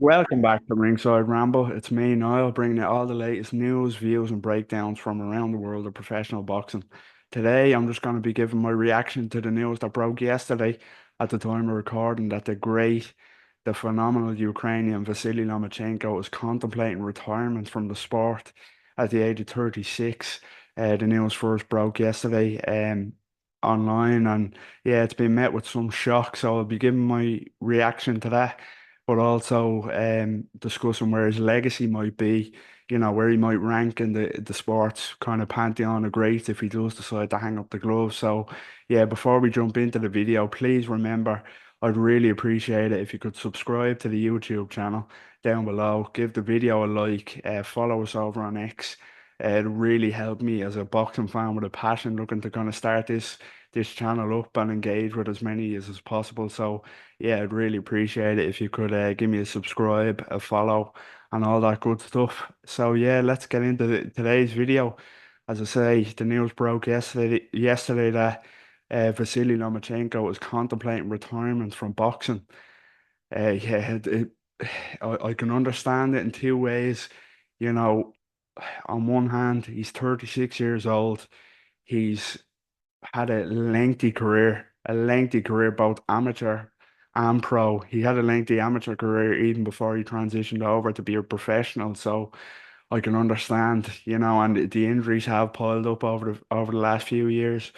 Welcome back to Ringside Ramble. It's me, Niall, bringing you all the latest news, views, and breakdowns from around the world of professional boxing. Today, I'm just going to be giving my reaction to the news that broke yesterday at the time of recording that the phenomenal Ukrainian Vasyl Lomachenko is contemplating retirement from the sport at the age of 36. The news first broke yesterday online, and yeah, it's been met with some shock. So I'll be giving my reaction to that, but also discussing where his legacy might be, where he might rank in the sports kind of pantheon of greats if he does decide to hang up the gloves. So, yeah, before we jump into the video, please remember, I'd really appreciate it if you could subscribe to the YouTube channel down below, give the video a like, follow us over on X. It really helped me as a boxing fan with a passion looking to kind of start this channel up and engage with as many as possible. So yeah, I'd really appreciate it if you could give me a subscribe, a follow, and all that good stuff. So yeah, let's get into today's video. As I say, the news broke yesterday that Vasily Lomachenko is contemplating retirement from boxing. Yeah, I can understand it in two ways. You know, on one hand, he's 36 years old. He's had a lengthy career, both amateur and pro. He had a lengthy amateur career even before he transitioned over to be a professional. So I can understand, and the injuries have piled up over the last few years.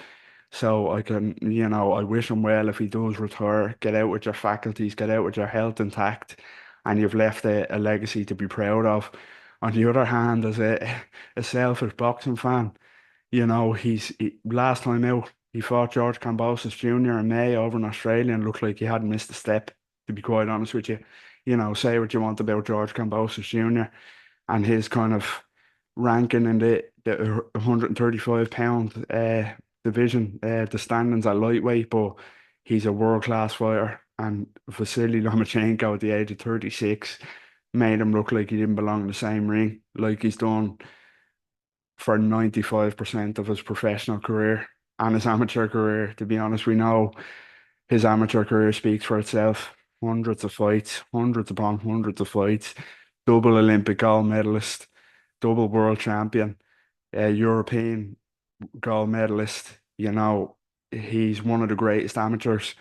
So I can, I wish him well if he does retire. Get out with your faculties, get out with your health intact, and you've left a legacy to be proud of. On the other hand, as a selfish boxing fan, last time out, he fought George Kambosos Jr. in May over in Australia and looked like he hadn't missed a step, to be quite honest with you. Say what you want about George Kambosos Jr. and his kind of ranking in the 135 pound division, the standings at lightweight, but he's a world-class fighter. And Vasily Lomachenko at the age of 36 made him look like he didn't belong in the same ring, like he's done for 95% of his professional career and his amateur career. To be honest, we know his amateur career speaks for itself. Hundreds of fights, hundreds upon hundreds of fights, double Olympic gold medalist, double world champion, European gold medalist. He's one of the greatest amateurs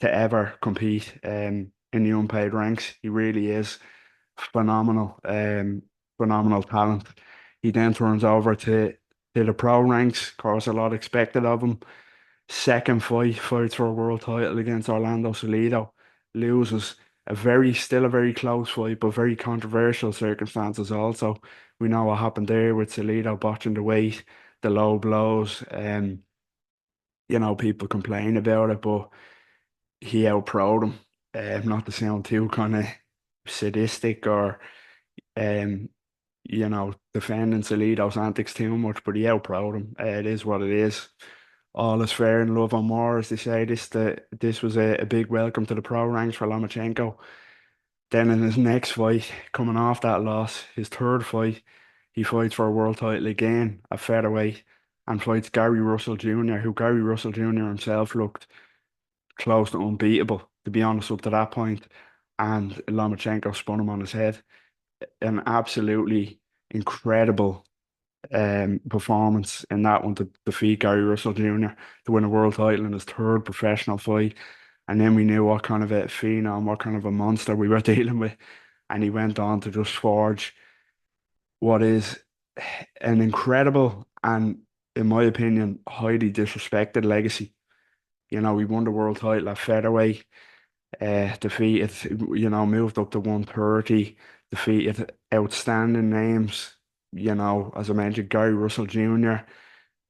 to ever compete in the unpaid ranks. He really is phenomenal, phenomenal talent. He then turns over to the pro ranks. Of course, a lot expected of him. Second fight, fights for a world title against Orlando Salido. Loses still a very close fight, but very controversial circumstances also. We know what happened there with Salido botching the weight, the low blows. People complain about it, but he outproed him. Not to sound too kind of sadistic or um, defending Salido's antics too much, but he outproud him. It is what it is. All is fair in love and war, as they say. This was a big welcome to the pro ranks for Lomachenko. Then in his next fight, coming off that loss, his third fight, he fights for a world title again at featherweight and fights Gary Russell Jr., who Gary Russell Jr. himself looked close to unbeatable, to be honest, up to that point. And Lomachenko spun him on his head. An absolutely incredible performance in that one to defeat Gary Russell Jr. to win a world title in his third professional fight. And then we knew what kind of a phenom, what kind of a monster we were dealing with. And he went on to just forge what is an incredible and, in my opinion, highly disrespected legacy. He won the world title at featherweight, defeated, moved up to 130, defeated outstanding names, as I mentioned, Gary Russell Jr.,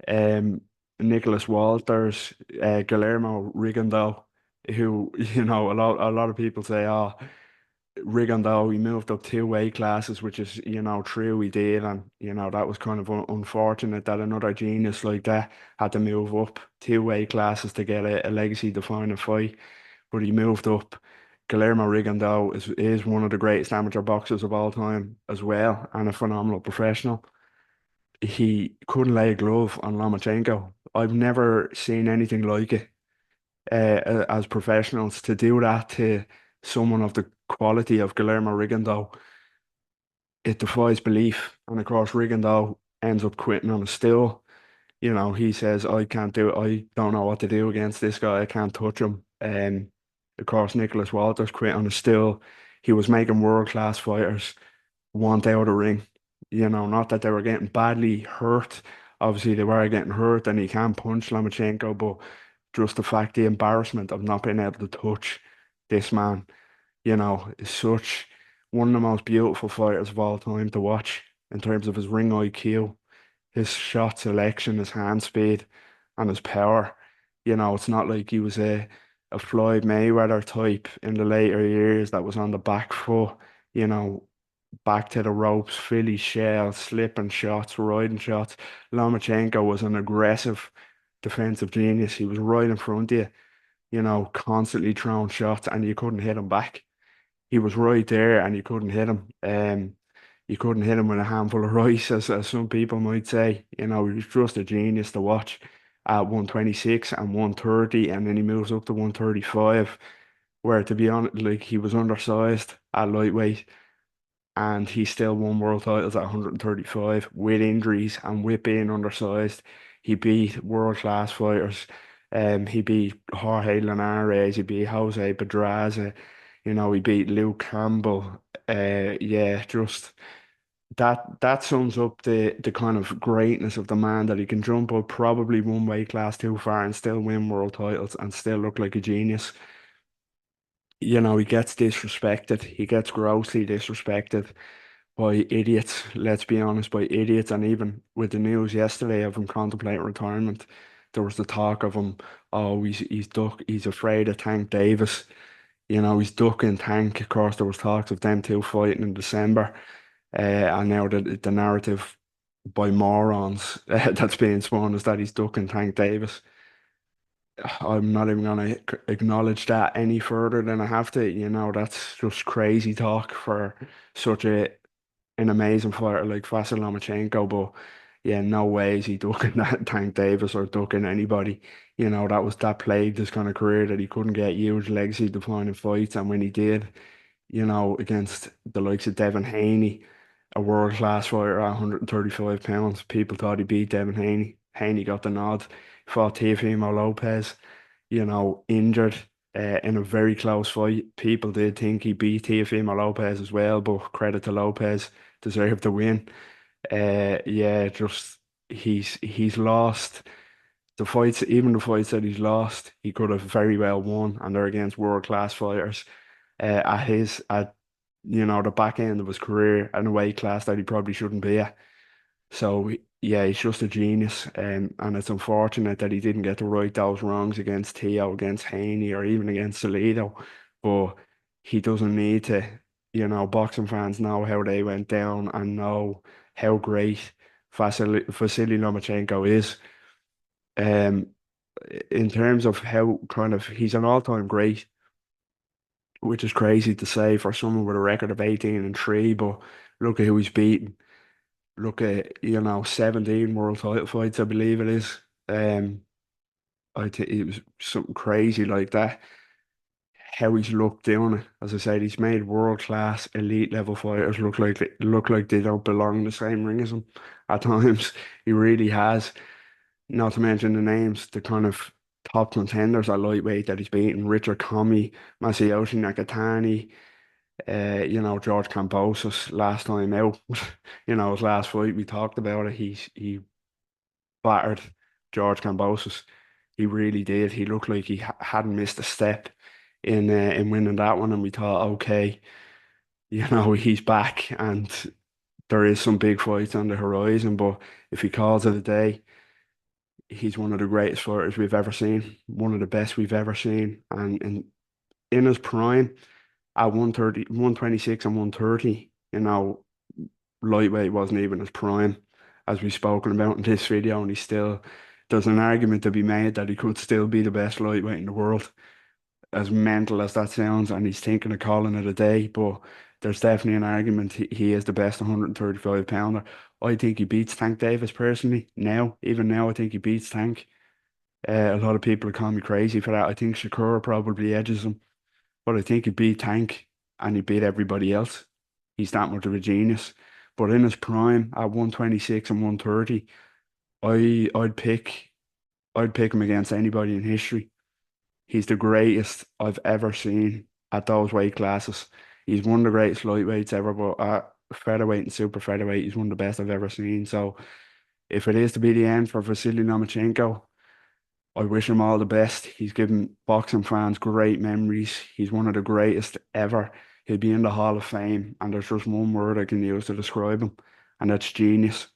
um, Nicholas Walters, Guillermo Rigondeaux, who, a lot of people say, oh, Rigondeaux, he moved up two weight classes, which is, true, he did. And, that was kind of unfortunate that another genius like that had to move up two weight classes to get a legacy defining fight. But he moved up. Guillermo Rigondeaux is one of the greatest amateur boxers of all time as well, and a phenomenal professional. He couldn't lay a glove on Lomachenko. I've never seen anything like it. As professionals to do that to someone of the quality of Guillermo Rigondeaux, it defies belief. And of course, Rigondeaux ends up quitting on a still. He says, I can't do it. I don't know what to do against this guy. I can't touch him. Of course, Nicholas Walters quit on a still. He was making world-class fighters want out of the ring. Not that they were getting badly hurt. Obviously, they were getting hurt, and he can punch Lomachenko, but just the fact, the embarrassment of not being able to touch this man, is such one of the most beautiful fighters of all time to watch in terms of his ring IQ, his shot selection, his hand speed, and his power. It's not like he was a Floyd Mayweather type in the later years that was on the back foot, you know, back to the ropes, Philly shell, slipping shots, riding shots. Lomachenko was an aggressive defensive genius. He was right in front of you, constantly throwing shots, and you couldn't hit him back. He was right there, and you couldn't hit him. You couldn't hit him with a handful of rice, as some people might say. He was just a genius to watch at 126 and 130, and then he moves up to 135, where to be honest, like he was undersized at lightweight and he still won world titles at 135 with injuries and with being undersized. He beat world class fighters. He beat Jorge Linares, he beat Jose Pedraza, he beat Luke Campbell. Yeah, just that sums up the kind of greatness of the man that he can jump up probably one weight class too far and still win world titles and still look like a genius. He gets disrespected. He gets grossly disrespected by idiots, let's be honest, by idiots. And even with the news yesterday of him contemplating retirement, there was the talk of him, oh, he's afraid of Tank Davis. He's ducking Tank. Of course, there was talks of them two fighting in December. And now the narrative by morons that's being spun is that he's ducking Tank Davis. I'm not even gonna acknowledge that any further than I have to. That's just crazy talk for such an amazing fighter like Vasyl Lomachenko. But yeah, no way is he ducking that Tank Davis or ducking anybody. That plagued his kind of career that he couldn't get huge legacy defining fights, and when he did, against the likes of Devin Haney, a world class fighter at 135 pounds, people thought he beat Devin Haney. Haney got the nod, fought Teofimo Lopez, injured in a very close fight. People did think he beat Teofimo Lopez as well, but credit to Lopez, deserved the win. Yeah, just he's lost the fights, even the fights that he's lost, he could have very well won, and they're against world class fighters. At the back end of his career in a weight class that he probably shouldn't be at. So yeah, he's just a genius, and it's unfortunate that he didn't get to right those wrongs against Teo, against Haney, or even against Salido. But he doesn't need to. Boxing fans know how they went down and know how great Vasily Lomachenko is. Um, in terms of how kind of he's an all-time great, which is crazy to say for someone with a record of 18-3. But look at who he's beaten. Look at, 17 world title fights, I believe it is. Um, I think it was something crazy like that. How he's looked down it. As I said, he's made world class elite level fighters look like they don't belong in the same ring as him at times. He really has. Not to mention the names, the kind of top contenders at lightweight that he's beaten: Richard Commey, Masayoshi Nakatani, George Kambosos last time out. His last fight, we talked about it. He battered George Kambosos. He really did. He looked like he hadn't missed a step in winning that one, and we thought, okay, he's back, and there is some big fights on the horizon. But if he calls it a day, he's one of the greatest fighters we've ever seen, one of the best we've ever seen, and in his prime at 130, 126 and 130, lightweight wasn't even his prime, as we've spoken about in this video, and there's an argument to be made that he could still be the best lightweight in the world, as mental as that sounds, and he's thinking of calling it a day, but there's definitely an argument he is the best 135 pounder. I think he beats Tank Davis personally. Even now, I think he beats Tank. A lot of people call me crazy for that. I think Shakur probably edges him. but I think he beat Tank and he beat everybody else. He's that much of a genius. But in his prime at 126 and 130, I I'd pick him against anybody in history. He's the greatest I've ever seen at those weight classes. He's one of the greatest lightweights ever, but at featherweight and super featherweight, he's one of the best I've ever seen. So if it is to be the end for Vasily Lomachenko, I wish him all the best. He's given boxing fans great memories. He's one of the greatest ever. He'll be in the Hall of Fame, and there's just one word I can use to describe him, and that's genius.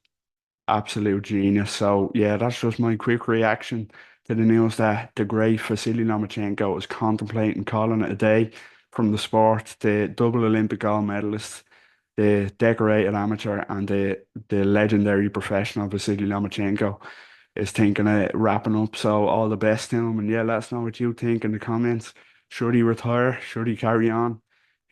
Absolute genius. So yeah, that's just my quick reaction to the news that the great Vasily Lomachenko is contemplating calling it a day from the sport. The double Olympic gold medalist, the decorated amateur, and the legendary professional Vasily Lomachenko is thinking of wrapping up. So all the best to him. And yeah, let us know what you think in the comments. Should he retire? Should he carry on?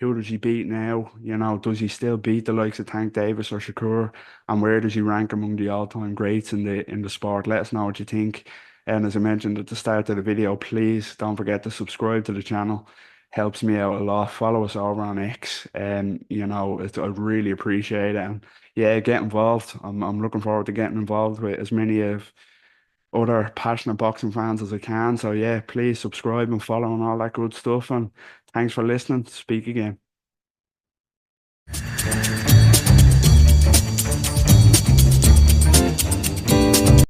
Who does he beat now? You know, does he still beat the likes of Tank Davis or Shakur? And where does he rank among the all-time greats in the sport? Let us know what you think. And as I mentioned at the start of the video, please don't forget to subscribe to the channel. Helps me out a lot. Follow us over on X. And you know, I really appreciate it. And yeah, get involved. I'm looking forward to getting involved with as many of other passionate boxing fans as I can. So yeah, please subscribe and follow and all that good stuff. And thanks for listening. Speak again.